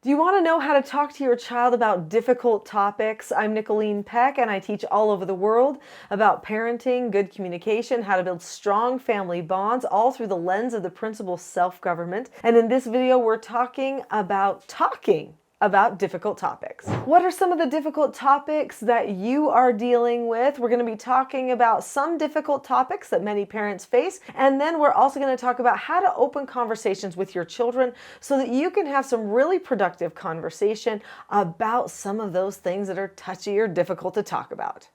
Do you want to know how to talk to your child about difficult topics? I'm Nicholeen Peck, and I teach all over the world about parenting, good communication, how to build strong family bonds, all through the lens of the principle self-government. And in this video, we're talking about difficult topics. What are some of the difficult topics that you are dealing with? We're going to be talking about some difficult topics that many parents face, and then we're also going to talk about how to open conversations with your children so that you can have some really productive conversation about some of those things that are touchy or difficult to talk about.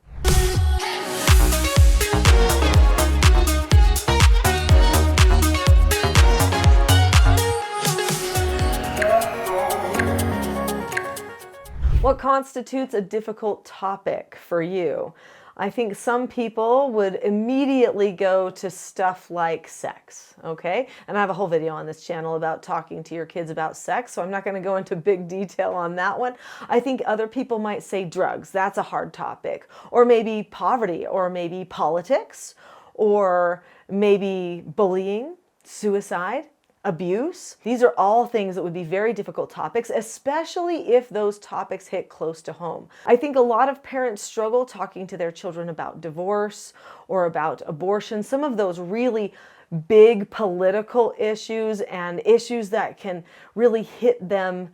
What constitutes a difficult topic for you? I think some people would immediately go to stuff like sex, okay? And I have a whole video on this channel about talking to your kids about sex, so I'm not going to go into big detail on that one. I think other people might say drugs. That's a hard topic. Or maybe poverty, or maybe politics, or maybe bullying, suicide, abuse. These are all things that would be very difficult topics, especially if those topics hit close to home. I think a lot of parents struggle talking to their children about divorce or about abortion, some of those really big political issues and issues that can really hit them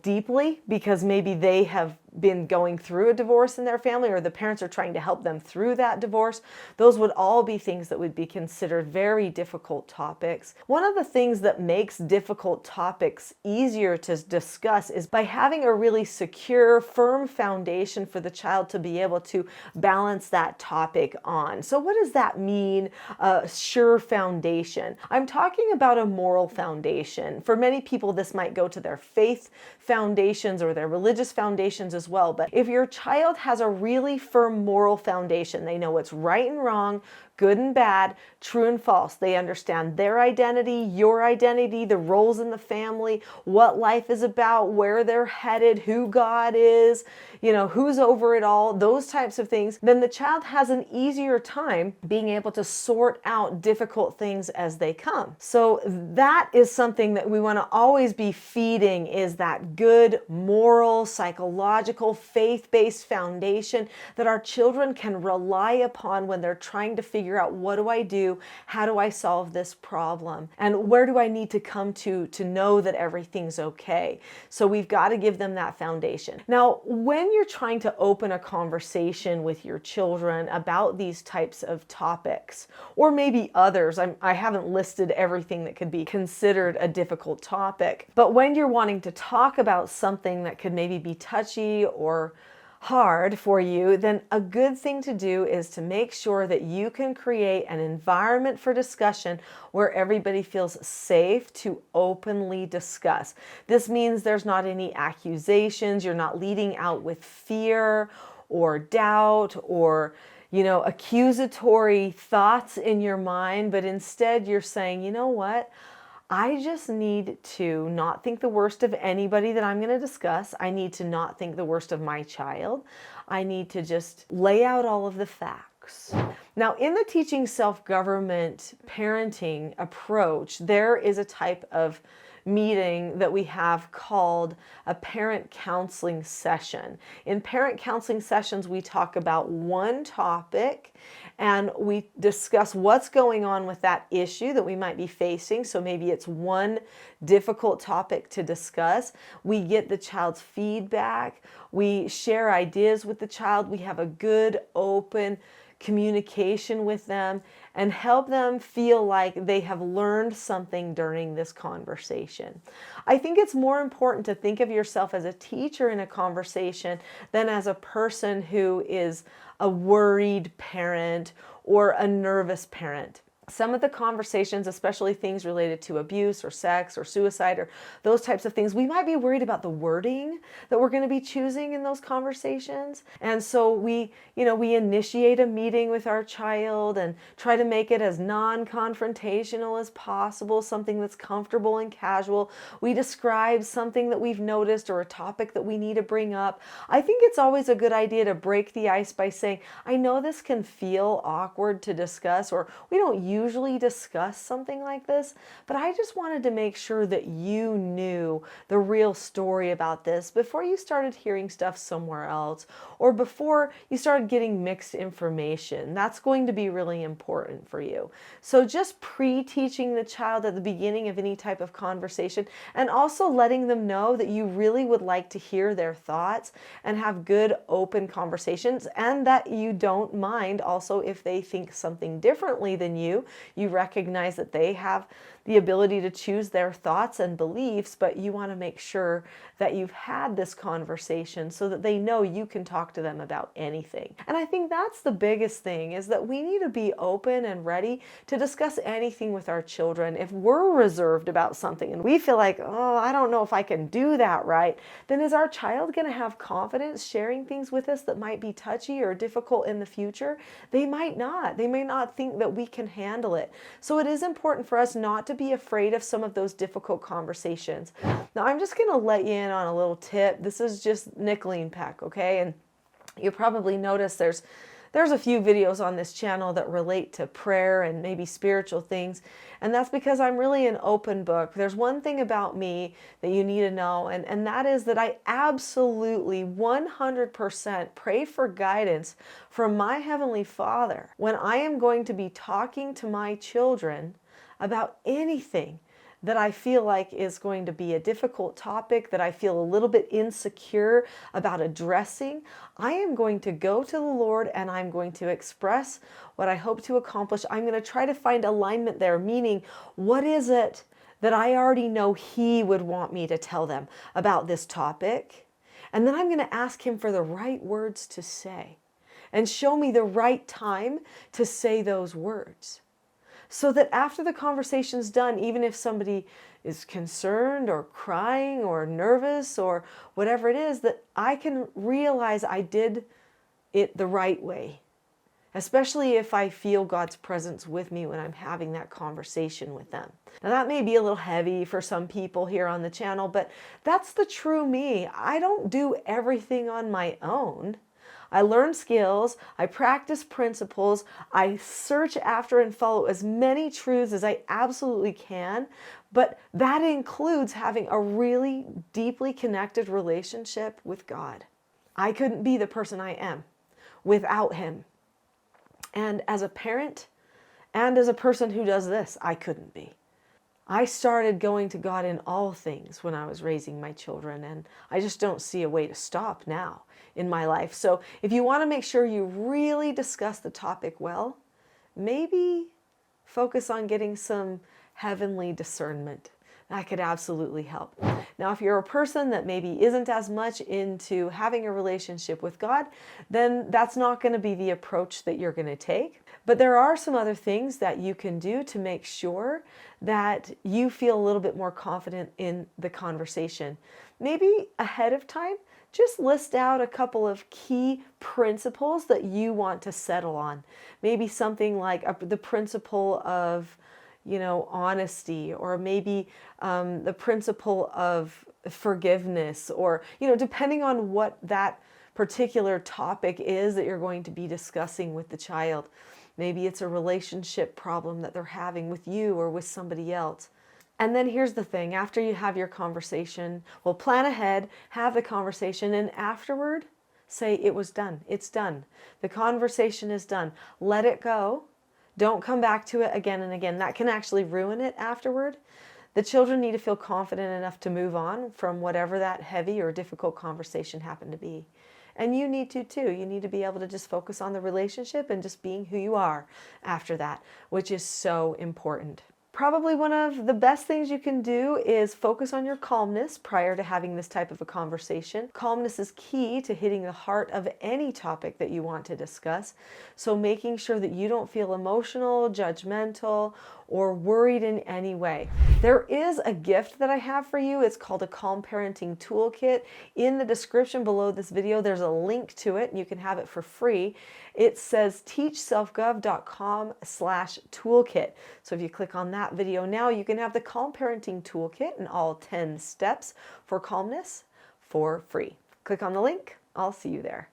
deeply because maybe they have been going through a divorce in their family or the parents are trying to help them through that divorce. Those would all be things that would be considered very difficult topics. One of the things that makes difficult topics easier to discuss is by having a really secure, firm foundation for the child to be able to balance that topic on. So what does that mean, a sure foundation? I'm talking about a moral foundation. For many people, this might go to their faith foundations or their religious foundations as well. But if your child has a really firm moral foundation, they know what's right and wrong, good and bad, true and false. They understand their identity, your identity, the roles in the family, what life is about, where they're headed, who God is, who's over it all, those types of things. Then the child has an easier time being able to sort out difficult things as they come. So that is something that we want to always be feeding, is that good moral, psychological, faith-based foundation that our children can rely upon when they're trying to figure out, what do I do? How do I solve this problem? And where do I need to come to know that everything's okay? So we've got to give them that foundation. Now, when you're trying to open a conversation with your children about these types of topics, or maybe others, I haven't listed everything that could be considered a difficult topic, but when you're wanting to talk about something that could maybe be touchy or hard for you, then a good thing to do is to make sure that you can create an environment for discussion where everybody feels safe to openly discuss. This means there's not any accusations, you're not leading out with fear or doubt or accusatory thoughts in your mind, but instead you're saying, you know what? I just need to not think the worst of anybody that I'm going to discuss. I need to not think the worst of my child. I need to just lay out all of the facts. Now, in the teaching self-government parenting approach, there is a type of meeting that we have called a parent counseling session. In parent counseling sessions, we talk about one topic and we discuss what's going on with that issue that we might be facing. So maybe it's one difficult topic to discuss. We get the child's feedback. We share ideas with the child. We have a good, open communication with them and help them feel like they have learned something during this conversation. I think it's more important to think of yourself as a teacher in a conversation than as a person who is a worried parent or a nervous parent. Some of the conversations, especially things related to abuse or sex or suicide or those types of things, we might be worried about the wording that we're going to be choosing in those conversations. And so we initiate a meeting with our child and try to make it as non-confrontational as possible, something that's comfortable and casual. We describe something that we've noticed or a topic that we need to bring up. I think it's always a good idea to break the ice by saying, I know this can feel awkward to discuss, or we don't usually discuss something like this, but I just wanted to make sure that you knew the real story about this before you started hearing stuff somewhere else, or before you started getting mixed information. That's going to be really important for you. So just pre-teaching the child at the beginning of any type of conversation, and also letting them know that you really would like to hear their thoughts and have good open conversations, and that you don't mind also if they think something differently than you recognize that they have the ability to choose their thoughts and beliefs, but you want to make sure that you've had this conversation so that they know you can talk to them about anything. And I think that's the biggest thing, is that we need to be open and ready to discuss anything with our children. If we're reserved about something and we feel like, oh, I don't know if I can do that right, then is our child going to have confidence sharing things with us that might be touchy or difficult in the future? They might not. They may not think that we can handle it. So it is important for us not to be afraid of some of those difficult conversations. Now, I'm just going to let you in on a little tip. This is just Nicholeen Peck, okay? And you probably noticed there's a few videos on this channel that relate to prayer and maybe spiritual things, and that's because I'm really an open book. There's one thing about me that you need to know, and that is that I absolutely 100% pray for guidance from my Heavenly Father when I am going to be talking to my children about anything that I feel like is going to be a difficult topic, that I feel a little bit insecure about addressing. I am going to go to the Lord and I'm going to express what I hope to accomplish. I'm going to try to find alignment there, meaning what is it that I already know He would want me to tell them about this topic? And then I'm going to ask Him for the right words to say and show me the right time to say those words. So that after the conversation's done, even if somebody is concerned or crying or nervous or whatever it is, that I can realize I did it the right way. Especially if I feel God's presence with me when I'm having that conversation with them. Now that may be a little heavy for some people here on the channel, but that's the true me. I don't do everything on my own. I learn skills, I practice principles, I search after and follow as many truths as I absolutely can, but that includes having a really deeply connected relationship with God. I couldn't be the person I am without Him. And as a parent and as a person who does this, I couldn't be. I started going to God in all things when I was raising my children, and I just don't see a way to stop now in my life. So if you want to make sure you really discuss the topic well, maybe focus on getting some heavenly discernment. That could absolutely help. Now, if you're a person that maybe isn't as much into having a relationship with God, then that's not going to be the approach that you're going to take. But there are some other things that you can do to make sure that you feel a little bit more confident in the conversation. Maybe ahead of time, just list out a couple of key principles that you want to settle on. Maybe something like the principle of honesty, or maybe the principle of forgiveness, or, depending on what that particular topic is that you're going to be discussing with the child. Maybe it's a relationship problem that they're having with you or with somebody else. And then here's the thing, after you have your conversation, well, plan ahead, have the conversation, and afterward, say it was done. It's done. The conversation is done. Let it go. Don't come back to it again and again. That can actually ruin it afterward. The children need to feel confident enough to move on from whatever that heavy or difficult conversation happened to be. And you need to too. You need to be able to just focus on the relationship and just being who you are after that, which is so important. Probably one of the best things you can do is focus on your calmness prior to having this type of a conversation. Calmness is key to hitting the heart of any topic that you want to discuss. So making sure that you don't feel emotional, judgmental, or worried in any way. There is a gift that I have for you. It's called a Calm Parenting Toolkit. In the description below this video, there's a link to it, and you can have it for free. It says teachselfgov.com/toolkit. So if you click on that video now, you can have the Calm Parenting Toolkit and all 10 steps for calmness for free. Click on the link. I'll see you there.